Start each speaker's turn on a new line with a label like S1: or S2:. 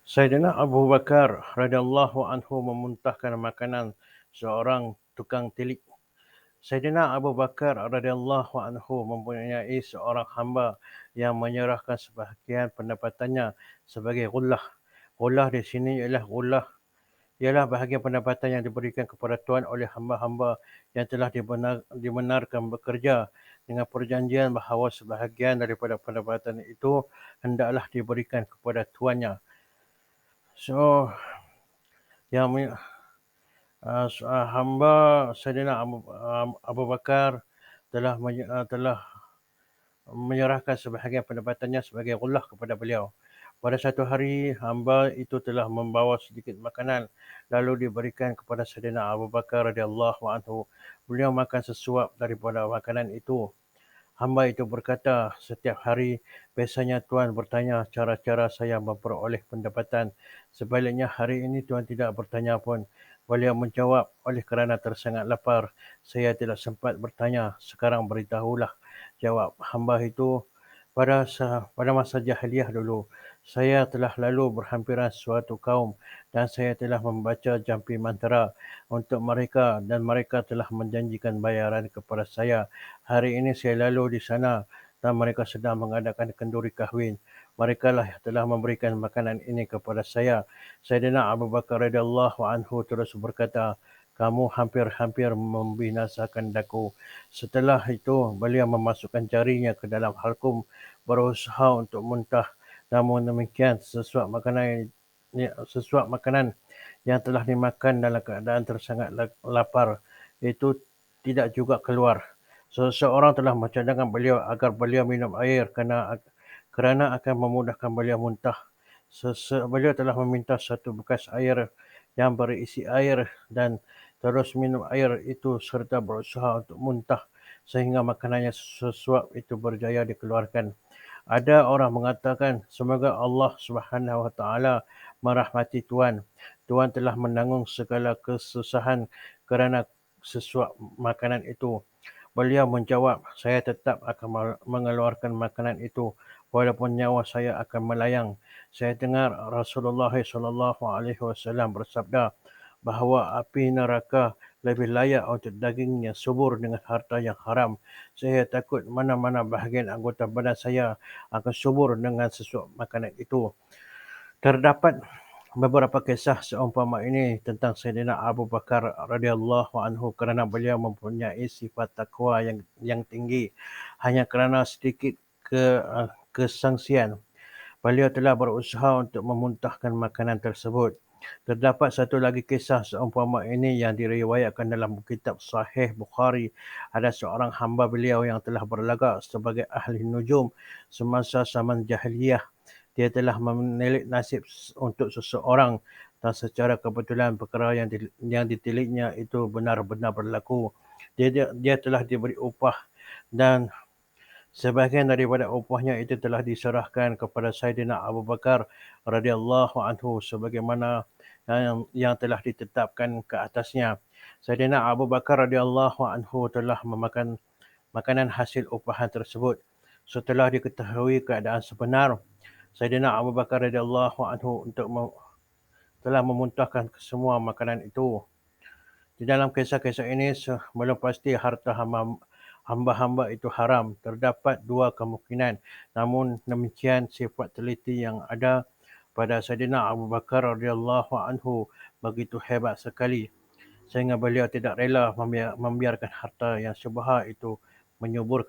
S1: Saidina Abu Bakar radhiyallahu anhu memuntahkan makanan seorang tukang tilik. Saidina Abu Bakar radhiyallahu anhu mempunyai seorang hamba yang menyerahkan sebahagian pendapatannya sebagai ghullah. Ghullah di sini ialah bahagian pendapatan yang diberikan kepada Tuan oleh hamba-hamba yang telah dibenarkan bekerja dengan perjanjian bahawa sebahagian daripada pendapatan itu hendaklah diberikan kepada tuannya. So, yang hamba Saidina Abu Bakar telah menyerahkan sebahagian pendapatannya sebagai ghullah kepada beliau. Pada satu hari, hamba itu telah membawa sedikit makanan lalu diberikan kepada Saidina Abu Bakar radhiyallahu anhu. Beliau makan sesuap daripada makanan itu. Hamba itu berkata, setiap hari biasanya Tuan bertanya cara-cara saya memperoleh pendapatan. Sebaliknya hari ini Tuan tidak bertanya pun. Beliau menjawab, oleh kerana tersangat lapar, saya tidak sempat bertanya. Sekarang beritahulah, jawab hamba itu. Pada masa jahiliyah dulu, saya telah lalu berhampiran suatu kaum dan saya telah membaca jampi mantra untuk mereka dan mereka telah menjanjikan bayaran kepada saya. Hari ini saya lalu di sana dan mereka sedang mengadakan kenduri kahwin. Mereka lah yang telah memberikan makanan ini kepada saya. Saidina Abu Bakar radhiyallahu anhu terus berkata, kamu hampir-hampir membinasakan daku. Setelah itu, beliau memasukkan jarinya ke dalam halkum, berusaha untuk muntah. Namun demikian, sesuap makanan yang telah dimakan dalam keadaan tersangat lapar itu tidak juga keluar. Seseorang telah mencadangkan beliau agar beliau minum air kerana akan memudahkan beliau muntah. Beliau telah meminta satu bekas air yang berisi air dan terus minum air itu serta berusaha untuk muntah sehingga makanannya sesuap itu berjaya dikeluarkan. Ada orang mengatakan, semoga Allah Subhanahu Wa Taala merahmati Tuan. Tuan telah menanggung segala kesusahan kerana sesuap makanan itu. Beliau menjawab, saya tetap akan mengeluarkan makanan itu walaupun nyawa saya akan melayang. Saya dengar Rasulullah SAW bersabda bahawa api neraka lebih layak untuk daging yang subur dengan harta yang haram. Saya takut mana-mana bahagian anggota badan saya akan subur dengan sesuap makanan itu. Terdapat beberapa kisah seumpama ini tentang Saidina Abu Bakar radhiyallahu anhu kerana beliau mempunyai sifat takwa yang tinggi. Hanya kerana sedikit kesangsian, beliau telah berusaha untuk memuntahkan makanan tersebut. Terdapat satu lagi kisah seumpama ini yang diriwayatkan dalam kitab Sahih Bukhari. Ada seorang hamba beliau yang telah berlagak sebagai ahli nujum semasa zaman jahiliyah. Dia telah menilik nasib untuk seseorang dan secara kebetulan perkara yang ditiliknya itu benar-benar berlaku. Dia telah diberi upah dan sebahagian daripada upahnya itu telah diserahkan kepada Saidina Abu Bakar radhiyallahu anhu sebagaimana yang telah ditetapkan ke atasnya. Saidina Abu Bakar radhiyallahu anhu telah memakan makanan hasil upahan tersebut. Setelah diketahui keadaan sebenar, Saidina Abu Bakar radhiyallahu anhu telah memuntahkan semua makanan itu. Di dalam kisah-kisah ini, belum pasti harta hamba-hamba itu haram. Terdapat dua kemungkinan. Namun demikian sifat teliti yang ada pada Saidina Abu Bakar radhiyallahu anhu begitu hebat sekali sehingga beliau tidak rela membiarkan harta yang syubha itu menyuburkan